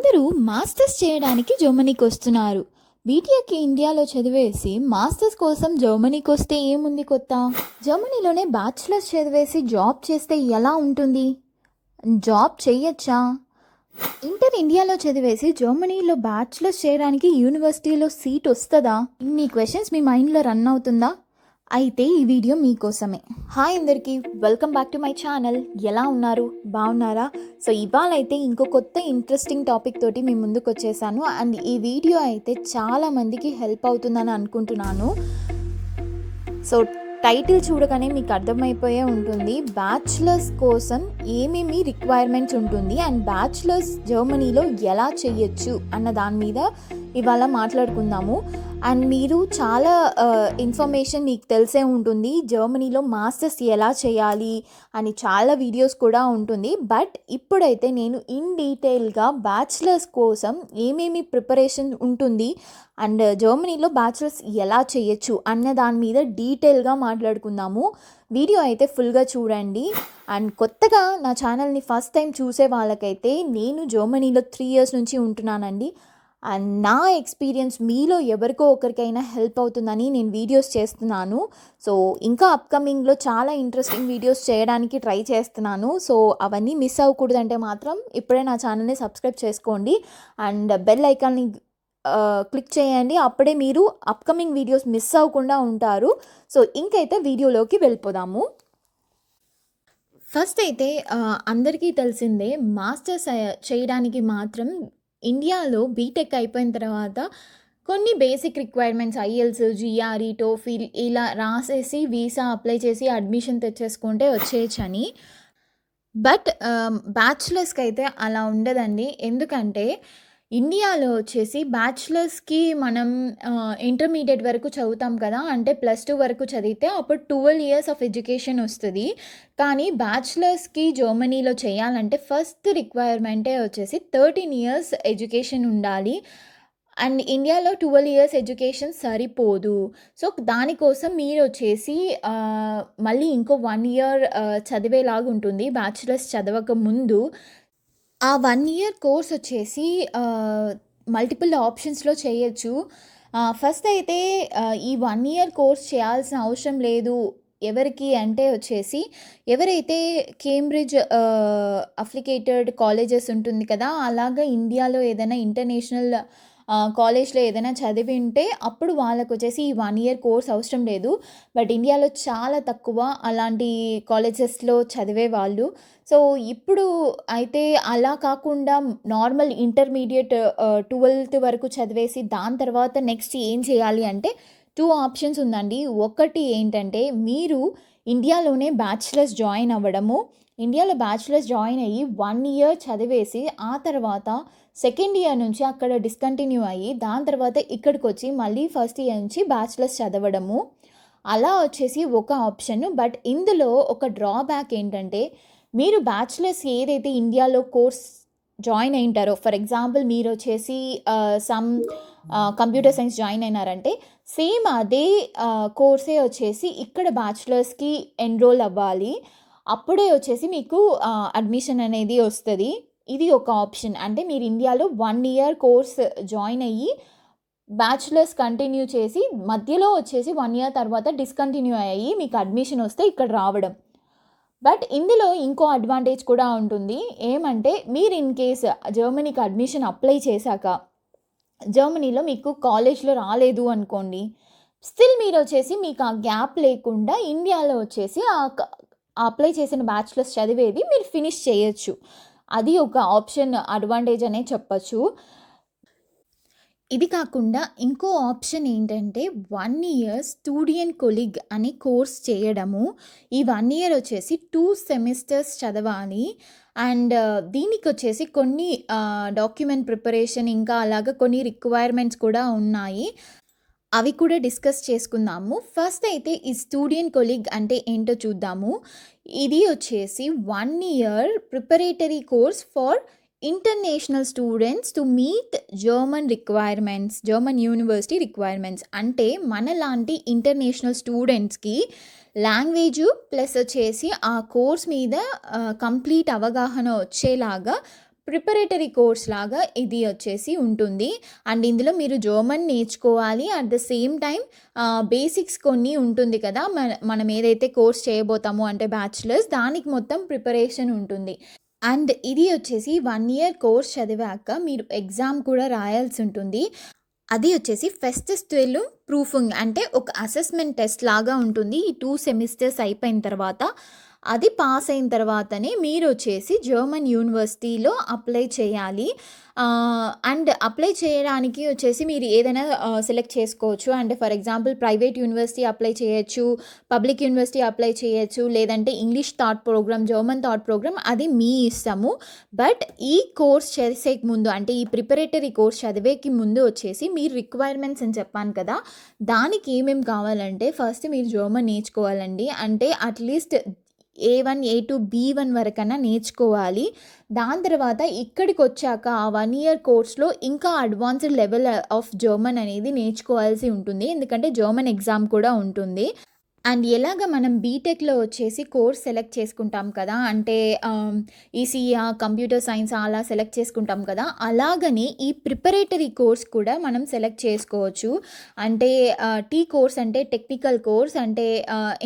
అందరూ మాస్టర్స్ చేయడానికి జర్మనీకి వస్తున్నారు. బీటెక్ ఇండియాలో చదివేసి మాస్టర్స్ కోసం జర్మనీకి వస్తే ఏముంది కొత్త? జర్మనీలోనే బ్యాచిలర్స్ చదివేసి జాబ్ చేస్తే ఎలా ఉంటుంది? జాబ్ చేయొచ్చా? ఇంటర్ ఇండియాలో చదివేసి జర్మనీలో బ్యాచిలర్స్ చేయడానికి యూనివర్సిటీలో సీట్ వస్తుందా? ఇన్ని క్వశ్చన్స్ మీ మైండ్లో రన్ అవుతుందా? అయితే ఈ వీడియో మీకోసమే. హాయ్ అందరికీ, welcome back to my channel. ఎలా ఉన్నారు? బాగున్నారా? సో ఇవాళ అయితే ఇంకో కొత్త ఇంట్రెస్టింగ్ టాపిక్ తోటి మీ ముందుకు వచ్చేసాను. అండ్ ఈ వీడియో అయితే చాలా మందికి హెల్ప్ అవుతుందని అనుకుంటున్నాను. సో టైటిల్ చూడగానే మీకు అర్థమైపోయే ఉంటుంది బ్యాచిలర్స్ కోసం ఏమేమి రిక్వైర్మెంట్స్ ఉంటుంది అండ్ బ్యాచిలర్స్ జర్మనీలో ఎలా చేయొచ్చు అన్న దాని మీద ఇవాళ మాట్లాడుకుందాము. అండ్ మీరు చాలా ఇన్ఫర్మేషన్ మీకు తెలిసే ఉంటుంది, జర్మనీలో మాస్టర్స్ ఎలా చేయాలి అని చాలా వీడియోస్ కూడా ఉంటుంది. బట్ ఇప్పుడైతే నేను ఇన్ డీటెయిల్గా బ్యాచిలర్స్ కోసం ఏమేమి ప్రిపరేషన్ ఉంటుంది అండ్ జర్మనీలో బ్యాచిలర్స్ ఎలా చేయొచ్చు అన్న దాని మీద డీటెయిల్గా మాట్లాడుకుందాము. వీడియో అయితే ఫుల్గా చూడండి. అండ్ కొత్తగా నా ఛానల్ని ఫస్ట్ టైం చూసే వాళ్ళకైతే నేను జర్మనీలో 3 years నుంచి ఉంటున్నానండి. అండ్ నా ఎక్స్పీరియన్స్ మీలో ఎవరికో ఒకరికైనా హెల్ప్ అవుతుందని నేను వీడియోస్ చేస్తున్నాను. సో ఇంకా అప్కమింగ్లో చాలా ఇంట్రెస్టింగ్ వీడియోస్ చేయడానికి ట్రై చేస్తున్నాను. సో అవన్నీ మిస్ అవ్వకూడదంటే మాత్రం ఇప్పుడే నా ఛానల్ని సబ్స్క్రైబ్ చేసుకోండి అండ్ బెల్ ఐకాన్ని క్లిక్ చేయండి. అప్పుడే మీరు అప్కమింగ్ వీడియోస్ మిస్ అవ్వకుండా ఉంటారు. సో ఇంకైతే వీడియోలోకి వెళ్ళిపోదాము. ఫస్ట్ అయితే అందరికీ తెలిసిందే, మాస్టర్స్ చేయడానికి మాత్రం ఇండియాలో బీటెక్ అయిపోయిన తర్వాత కొన్ని basic requirements IELTS, GRE, TOEFL ఇలా రాసేసి వీసా అప్లై చేసి అడ్మిషన్ తెచ్చేసుకుంటే వచ్చేయచ్చని. బట్ బ్యాచిలర్స్కి అయితే అలా ఉండదండి. ఎందుకంటే ఇండియాలో వచ్చేసి బ్యాచిలర్స్కి మనం ఇంటర్మీడియట్ వరకు చదువుతాం కదా, అంటే +2 వరకు చదివితే అప్పుడు 12 years ఆఫ్ ఎడ్యుకేషన్ వస్తుంది. కానీ బ్యాచిలర్స్కి జర్మనీలో చేయాలంటే ఫస్ట్ రిక్వైర్మెంటే వచ్చేసి 13 years ఎడ్యుకేషన్ ఉండాలి. అండ్ ఇండియాలో 12 years ఎడ్యుకేషన్ సరిపోదు. సో దానికోసం మీరు వచ్చేసి మళ్ళీ ఇంకో 1 year చదివేలాగా ఉంటుంది బ్యాచిలర్స్ చదవక ముందు. ఆ 1 year కోర్స్ వచ్చేసి మల్టిపుల్ ఆప్షన్స్లో చేయొచ్చు. ఫస్ట్ అయితే ఈ 1 year కోర్స్ చేయాల్సిన అవసరం లేదు ఎవరికి అంటే వచ్చేసి, ఎవరైతే కేంబ్రిడ్జ్ అఫిలియేటెడ్ కాలేజెస్ ఉంటుంది కదా, అలాగా ఇండియాలో ఏదైనా ఇంటర్నేషనల్ కాలేజ్లో ఏదైనా చదివి ఉంటే అప్పుడు వాళ్ళకు వచ్చేసి ఈ 1 year కోర్స్ అవసరం లేదు. బట్ ఇండియాలో చాలా తక్కువ అలాంటి కాలేజెస్లో చదివే వాళ్ళు. సో ఇప్పుడు అయితే అలా కాకుండా నార్మల్ ఇంటర్మీడియట్ 12th వరకు చదివేసి దాని తర్వాత నెక్స్ట్ ఏం చేయాలి అంటే 2 ఆప్షన్స్ ఉందండి. ఒకటి ఏంటంటే మీరు ఇండియాలోనే బ్యాచిలర్స్ జాయిన్ అవ్వడము. ఇండియాలో బ్యాచిలర్స్ జాయిన్ అయ్యి 1 year చదివేసి ఆ తర్వాత సెకండ్ ఇయర్ నుంచి అక్కడ డిస్కంటిన్యూ అయ్యి దాని తర్వాత ఇక్కడికి వచ్చి మళ్ళీ ఫస్ట్ ఇయర్ నుంచి బ్యాచిలర్స్ చదవడము. అలా వచ్చేసి ఒక ఆప్షన్. బట్ ఇందులో ఒక డ్రాబ్యాక్ ఏంటంటే, మీరు బ్యాచిలర్స్ ఏదైతే ఇండియాలో కోర్స్ జాయిన్ అయింటారో, ఫర్ ఎగ్జాంపుల్ మీరు వచ్చేసి సమ్ కంప్యూటర్ సైన్స్ జాయిన్ అయినారంటే సేమ్ అదే కోర్సే వచ్చేసి ఇక్కడ బ్యాచిలర్స్కి ఎన్రోల్ అవ్వాలి. అప్పుడే వచ్చేసి మీకు అడ్మిషన్ అనేది వస్తుంది. ఇది ఒక ఆప్షన్. అంటే మీరు ఇండియాలో 1 year కోర్స్ జాయిన్ అయ్యి బ్యాచిలర్స్ కంటిన్యూ చేసి మధ్యలో వచ్చేసి 1 year తర్వాత డిస్కంటిన్యూ అయ్యి మీకు అడ్మిషన్ వస్తే ఇక్కడ రావడం. బట్ ఇందులో ఇంకో అడ్వాంటేజ్ కూడా ఉంటుంది. ఏమంటే మీరు ఇన్ కేస్ జర్మనీకి అడ్మిషన్ అప్లై చేశాక జర్మనీలో మీకు కాలేజ్లో రాలేదు అనుకోండి, స్టిల్ మీరు వచ్చేసి మీకు ఆ గ్యాప్ లేకుండా ఇండియాలో వచ్చేసి అప్లై చేసిన బ్యాచిలర్స్ చదివేది మీరు ఫినిష్ చేయొచ్చు. అది ఒక ఆప్షన్, అడ్వాంటేజ్ అనే చెప్పచ్చు. ఇది కాకుండా ఇంకో ఆప్షన్ ఏంటంటే 1 year స్టూడెంట్ కొలీగ్ అనే కోర్స్ చేయడము. ఈ 1 year వచ్చేసి 2 semesters చదవాలి. అండ్ దీనికి వచ్చేసి కొన్ని డాక్యుమెంట్ ప్రిపరేషన్ ఇంకా అలాగా కొన్ని రిక్వైర్మెంట్స్ కూడా ఉన్నాయి. అవి కూడా డిస్కస్ చేసుకుందాము. ఫస్ట్ అయితే ఈ స్టూడెంట్ కొలీగ్ అంటే ఏంటో చూద్దాము. ఇది వచ్చేసి 1 year preparatory course for international students to meet German requirements, German university requirements. అంటే మనలాంటి ఇంటర్నేషనల్ స్టూడెంట్స్కి లాంగ్వేజు ప్లస్ వచ్చేసి ఆ కోర్స్ మీద కంప్లీట్ అవగాహన వచ్చేలాగా ప్రిపరేటరీ కోర్స్ లాగా ఇది వచ్చేసి ఉంటుంది. అండ్ ఇందులో మీరు జర్మన్ నేర్చుకోవాలి. At the same time basics కొన్ని ఉంటుంది కదా! మనం ఏదైతే కోర్స్ చేయబోతామో అంటే బ్యాచిలర్స్ దానికి మొత్తం ప్రిపరేషన్ ఉంటుంది. అండ్ ఇది వచ్చేసి 1 ఇయర్ కోర్స్ చదివాక మీరు ఎగ్జామ్ కూడా రాయాల్సుంటుంది. అది వచ్చేసి ఫెస్టిస్ట్వెల్ ప్రూఫింగ్ అంటే ఒక అసెస్మెంట్ టెస్ట్ లాగా ఉంటుంది. ఈ 2 సెమిస్టర్స్ అయిపోయిన తర్వాత అది పాస్ అయిన తర్వాతనే మీరు వచ్చేసి జర్మన్ యూనివర్సిటీలో అప్లై చేయాలి. అండ్ అప్లై చేయడానికి వచ్చేసి మీరు ఏదైనా సెలెక్ట్ చేసుకోవచ్చు. అంటే for example private university apply చేయొచ్చు, పబ్లిక్ యూనివర్సిటీ అప్లై చేయొచ్చు, లేదంటే English taught program, German taught program అది మీ ఇష్టము. బట్ ఈ కోర్స్ చేసేకి ముందు అంటే ఈ ప్రిపరేటరీ కోర్స్ చదివేకి ముందు వచ్చేసి మీరు రిక్వైర్మెంట్స్ అని చెప్పాను కదా! దానికి ఏమేమి కావాలంటే ఫస్ట్ మీరు జర్మన్ నేర్చుకోవాలండి. అంటే అట్‌లీస్ట్ A1, A2, B1 వరకన్నా నేర్చుకోవాలి. దాని తర్వాత ఇక్కడికొచ్చాక ఆ 1 ఇయర్ కోర్స్‌లో ఇంకా అడ్వాన్స్డ్ లెవెల్ ఆఫ్ జర్మన్ అనేది నేర్చుకోవాల్సి ఉంటుంది. ఎందుకంటే జర్మన్ ఎగ్జామ్ కూడా ఉంటుంది. అండ్ ఎలాగ మనం బీటెక్‌లో వచ్చేసి కోర్స్ సెలెక్ట్ చేసుకుంటాం కదా! అంటే ఈసీఈఆ, కంప్యూటర్ సైన్సా అలా సెలెక్ట్ చేసుకుంటాం కదా! అలాగనే ఈ ప్రిపరేటరీ కోర్స్ కూడా మనం సెలెక్ట్ చేసుకోవచ్చు. అంటే టీ కోర్స్ అంటే టెక్నికల్ కోర్స్ అంటే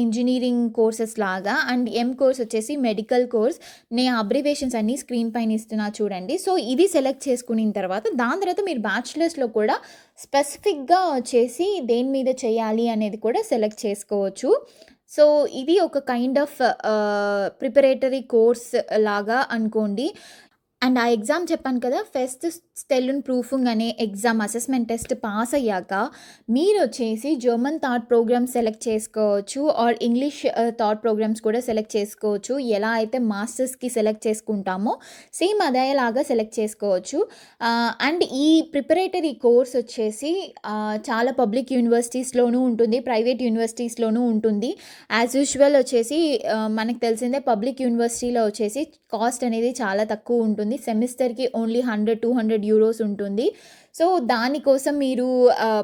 ఇంజినీరింగ్ కోర్సెస్ లాగా. అండ్ ఎం కోర్స్ వచ్చేసి మెడికల్ కోర్స్. నేను అబ్రివేషన్స్ అన్నీ స్క్రీన్ పైన ఇస్తున్నా చూడండి. సో, ఇది సెలెక్ట్ చేసుకునిన తర్వాత దాని తర్వాత మీరు బ్యాచిలర్స్‌లో కూడా స్పెసిఫిక్‌గా వచ్చేసి దేని మీద చేయాలి అనేది కూడా సెలెక్ట్ చేసుకోవచ్చు. సో, ఇది ఒక కైండ్ ఆఫ్ ప్రిపరేటరీ కోర్స్ లాగా అనుకోండి. అండ్ ఆ ఎగ్జామ్ చెప్పాను కదా! ఫెస్ట్ స్టెల్లున్ ప్రూఫింగ్ అనే ఎగ్జామ్ అసెస్మెంట్ టెస్ట్ పాస్ అయ్యాక మీరొచ్చేసి జర్మన్ థాట్ ప్రోగ్రామ్ సెలెక్ట్ చేసుకోవచ్చు. ఆర్ ఇంగ్లీష్ థాట్ ప్రోగ్రామ్స్ కూడా సెలెక్ట్ చేసుకోవచ్చు. ఎలా అయితే మాస్టర్స్‌కి సెలెక్ట్ చేసుకుంటామో సేమ్ అదేలాగా సెలెక్ట్ చేసుకోవచ్చు. అండ్ ఈ ప్రిపరేటరీ కోర్స్ వచ్చేసి చాలా పబ్లిక్ యూనివర్సిటీస్‌లోనూ ఉంటుంది. ప్రైవేట్ యూనివర్సిటీస్‌లోనూ ఉంటుంది. యాజ్ యూజువల్ వచ్చేసి మనకు తెలిసిందే పబ్లిక్ యూనివర్సిటీలో వచ్చేసి కాస్ట్ అనేది చాలా తక్కువ ఉంటుంది. సెమిస్టర్‌కి ఓన్లీ 100, 200 యూరోస్ ఉంటుంది. సో, దానికోసం మీరు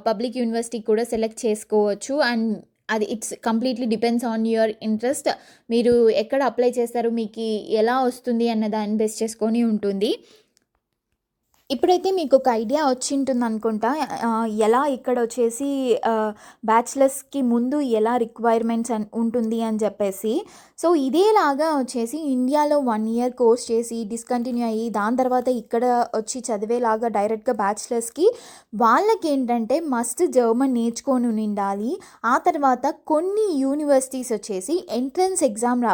పబ్లిక్ యూనివర్సిటీ కూడా సెలెక్ట్ చేసుకోవచ్చు. అండ్ అది it's completely depends on your interest. మీరు ఎక్కడ అప్లై చేస్తారు, మీకి ఎలా వస్తుంది అన్న దాన్ని బేస్ చేసుకొని ఉంటుంది. ఇప్పుడైతే మీకొక ఐడియా వచ్చింటుందనుకుంటా. ఎలా ఇక్కడొచ్చేసి బ్యాచిలర్స్‌కి ముందు ఎలా రిక్వైర్మెంట్స్ ఉంటుంది అని చెప్పేసి. సో, ఇదేలాగా వచ్చేసి ఇండియాలో 1 ఇయర్ కోర్స్ చేసి డిస్కంటిన్యూ అయ్యి దాని తర్వాత ఇక్కడ వచ్చి చదివేలాగా డైరెక్ట్‌గా బ్యాచిలర్స్‌కి వాళ్ళకేంటంటే మస్ట్ జర్మన్ నేర్చుకొని ఉండాలి. ఆ తర్వాత కొన్ని యూనివర్సిటీస్ వచ్చేసి ఎంట్రన్స్ ఎగ్జామ్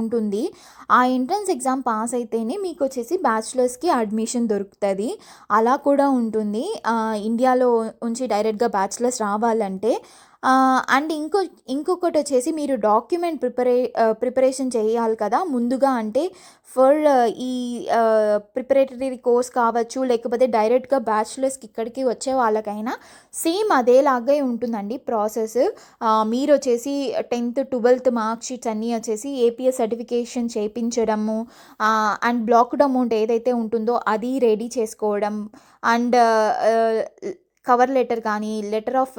ఉంటుంది. ఆ ఎంట్రన్స్ ఎగ్జామ్ పాస్ అయితేనే మీకొచ్చేసి బ్యాచిలర్స్‌కి అడ్మిషన్ దొరుకుతది. అలా కూడా ఉంటుంది. ఇండియాలో ఉంచి డైరెక్ట్‌గా బ్యాచిలర్స్ రావాలంటే. అండ్ ఇంకొకటొచ్చేసి మీరు డాక్యుమెంట్ ప్రిపరేషన్ చేయాలి కదా! ముందుగా అంటే ఫర్ ఈ ప్రిపరేటరీ కోర్స్ కావచ్చు, లేకపోతే డైరెక్ట్‌గా బ్యాచిలర్స్‌కి ఇక్కడికి వచ్చే వాళ్ళకైనా సేమ్ అదేలాగే ఉంటుందండి ప్రాసెస్. మీరొచ్చేసి 10థ్, 12థ్ మార్క్ షీట్స్ అన్నీ వచ్చేసి ఏపీఎస్ సర్టిఫికేషన్ చేపించడము, అండ్ బ్లాక్డ్ అమౌంట్ ఏదైతే ఉంటుందో అది రెడీ చేసుకోవడం, అండ్ కవర్ లెటర్ కానీ, లెటర్ ఆఫ్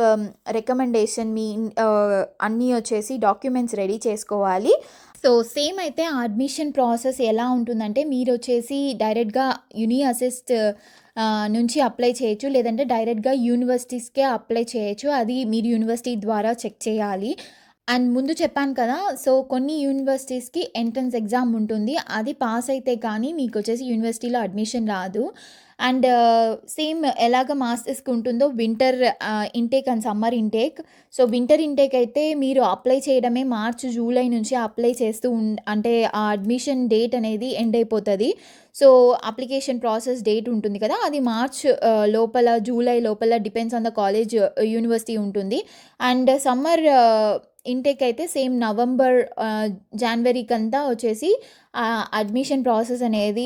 రికమెండేషన్ మీ అన్నీ వచ్చేసి డాక్యుమెంట్స్ రెడీ చేసుకోవాలి. సో, సేమ్ అయితే ఆ అడ్మిషన్ ప్రాసెస్ ఎలా ఉంటుందంటే మీరొచ్చేసి డైరెక్ట్‌గా యూని అసిస్ట్ నుంచి అప్లై చేయొచ్చు. లేదంటే డైరెక్ట్‌గా యూనివర్సిటీస్‌కే అప్లై చేయొచ్చు. అది మీరు యూనివర్సిటీ ద్వారా చెక్ చేయాలి. అండ్ ముందు చెప్పాను కదా! సో, కొన్ని యూనివర్సిటీస్‌కి ఎంట్రన్స్ ఎగ్జామ్ ఉంటుంది. అది పాస్ అయితే కానీ మీకొచ్చేసి యూనివర్సిటీలో అడ్మిషన్ రాదు. అండ్ సేమ్ ఎలాగ మాస్టర్స్‌కి ఉంటుందో winter intake and summer intake. So, winter intake అయితే మీరు అప్లై చేయడమే మార్చ్, జూలై నుంచి అప్లై చేస్తూ అంటే ఆ అడ్మిషన్ డేట్ అనేది ఎండ్ అయిపోతది. సో, అప్లికేషన్ ప్రాసెస్ డేట్ ఉంటుంది కదా! అది మార్చ్ లోపల, జూలై లోపల depends on the college, university ఉంటుంది. అండ్ సమ్మర్ ఇంటేక్ అయితే సేమ్ నవంబర్, జాన్వరికంతా వచ్చేసి అడ్మిషన్ ప్రాసెస్ అనేది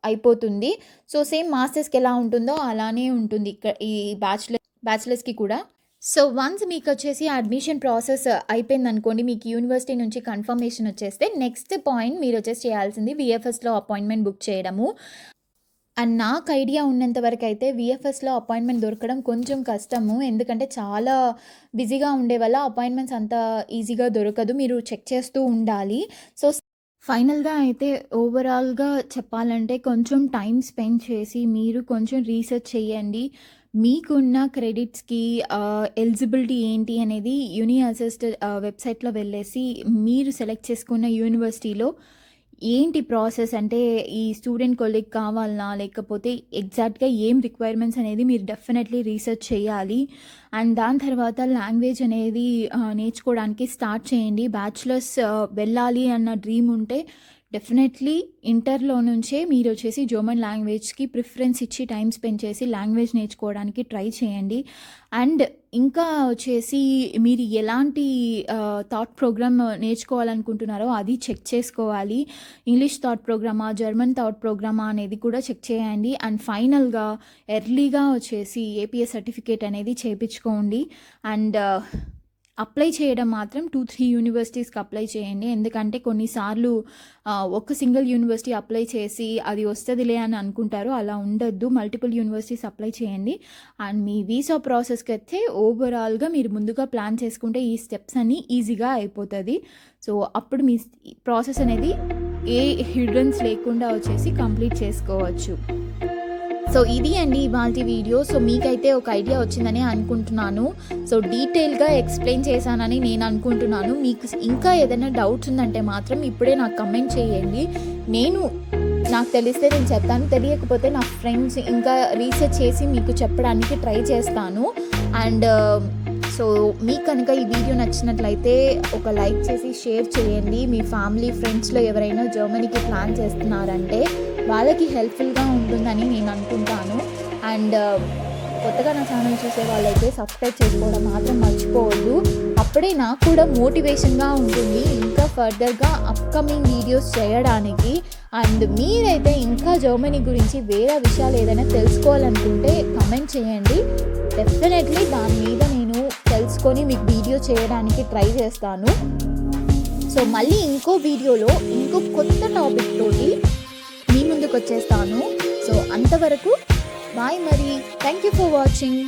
అయిపోతుంది. సో, సేమ్ మాస్టర్స్‌కి ఎలా ఉంటుందో అలానే ఉంటుంది ఈ బ్యాచిలర్స్‌కి కూడా. సో, వన్స్ మీకొచ్చేసి అడ్మిషన్ ప్రాసెస్ అయిపోయిందనుకోండి, మీకు యూనివర్సిటీ నుంచి కన్ఫర్మేషన్ వచ్చేస్తే నెక్స్ట్ పాయింట్ మీరొచ్చేసి చేయాల్సింది వీఎఫ్ఎస్‌లో అపాయింట్మెంట్ బుక్ చేయడము. అండ్ నాకు ఐడియా ఉన్నంత వరకైతే వీఎఫ్ఎస్‌లో అపాయింట్మెంట్ దొరకడం కొంచెం కష్టము. ఎందుకంటే చాలా బిజీగా ఉండే వల్ల అపాయింట్మెంట్స్ అంత ఈజీగా దొరకదు. మీరు చెక్ చేస్తూ ఉండాలి. సో, ఫైనల్‌గా అయితే ఓవరాల్‌గా చెప్పాలంటే కొంచెం టైమ్ స్పెండ్ చేసి మీరు కొంచెం రీసెర్చ్ చేయండి. మీకున్న క్రెడిట్స్‌కి ఎలిజిబిలిటీ ఏంటి అనేది యూని అసిస్ట్ వెబ్‌సైట్‌లో వెళ్ళేసి మీరు సెలెక్ట్ చేసుకున్న యూనివర్సిటీలో ఏంటి ప్రాసెస్ అంటే ఈ స్టూడెంట్ కొలీగ్ కావాలనా? లేకపోతే ఎగ్జాక్ట్‌గా ఏం రిక్వైర్మెంట్స్ అనేది మీరు డెఫినెట్‌లీ రీసెర్చ్ చేయాలి. అండ్ దాని తర్వాత లాంగ్వేజ్ అనేది నేర్చుకోవడానికి స్టార్ట్ చేయండి. బ్యాచిలర్స్ వెళ్ళాలి అన్న డ్రీమ్ ఉంటే డెఫినెట్‌లీ ఇంటర్‌లో నుంచే మీరొచ్చేసి జర్మన్ లాంగ్వేజ్‌కి ప్రిఫరెన్స్ ఇచ్చి టైమ్ స్పెండ్ చేసి లాంగ్వేజ్ నేర్చుకోవడానికి ట్రై చేయండి. అండ్ ఇంకా వచ్చేసి మీరు ఎలాంటి థాట్ ప్రోగ్రామ్ నేర్చుకోవాలనుకుంటున్నారో అది చెక్ చేసుకోవాలి. ఇంగ్లీష్ థాట్ ప్రోగ్రామా, జర్మన్ థాట్ ప్రోగ్రామా అనేది కూడా చెక్ చేయండి. అండ్ ఫైనల్‌గా ఎర్లీగా వచ్చేసి ఏపీఎస్ సర్టిఫికేట్ అనేది చేపించుకోండి. అండ్ అప్లై చేయడం మాత్రం 2, 3 యూనివర్సిటీస్‌కి అప్లై చేయండి. ఎందుకంటే కొన్నిసార్లు ఒక సింగిల్ యూనివర్సిటీ అప్లై చేసి అది వస్తదిలే అని అనుకుంటారు. అలా ఉండొద్దు. మల్టిపుల్ యూనివర్సిటీస్ అప్లై చేయండి. అండ్ మీ వీసా ప్రాసెస్‌కైతే ఓవరాల్‌గా మీరు ముందుగా ప్లాన్ చేసుకుంటే ఈ స్టెప్స్ అన్నీ ఈజీగా అయిపోతది. సో, అప్పుడు మీ ప్రాసెస్ అనేది ఏ హిండ్రన్స్ లేకుండా వచ్చేసి కంప్లీట్ చేసుకోవచ్చు. సో ఇది అండి ఇవాల్టి వీడియో. సో మీకైతే ఒక ఐడియా వచ్చిందని అనుకుంటున్నాను. సో డీటెయిల్‌గా ఎక్స్‌ప్లెయిన్ చేశానని నేను అనుకుంటున్నాను. మీకు ఇంకా ఏదైనా డౌట్స్ ఉందంటే మాత్రం ఇప్పుడే నాకు కమెంట్ చేయండి. నాకు తెలిస్తే నేను చెప్తాను. తెలియకపోతే నా ఫ్రెండ్స్ ఇంకా రీసెర్చ్ చేసి మీకు చెప్పడానికి ట్రై చేస్తాను. అండ్ సో మీకు కనుక ఈ వీడియో నచ్చినట్లయితే ఒక లైక్ చేసి షేర్ చేయండి. మీ ఫ్యామిలీ, ఫ్రెండ్స్‌లో ఎవరైనా జర్మనీకి ప్లాన్ చేస్తున్నారంటే వాళ్ళకి హెల్ప్ఫుల్గా ఉంటుందని నేను అనుకుంటాను. అండ్ కొత్తగా నా ఛానల్ చూసే వాళ్ళైతే సబ్స్క్రైబ్ చేసుకోవడం మాత్రం మర్చిపోవద్దు. అప్పుడే నాకు కూడా మోటివేషన్గా ఉంటుంది ఇంకా ఫర్దర్గా అప్కమింగ్ వీడియోస్ చేయడానికి. అండ్ మీరైతే ఇంకా జర్మనీ గురించి వేరే విషయాలు ఏదైనా తెలుసుకోవాలనుకుంటే కమెంట్ చేయండి. డెఫినెట్లీ దాని మీద నేను తెలుసుకొని మీకు వీడియో చేయడానికి ట్రై చేస్తాను. సో మళ్ళీ ఇంకో వీడియోలో ఇంకో కొత్త టాపిక్ తోటి మీ ముందుకు వచ్చేస్తాను. సో అంతవరకు బాయ్ మరి. Thank you for watching.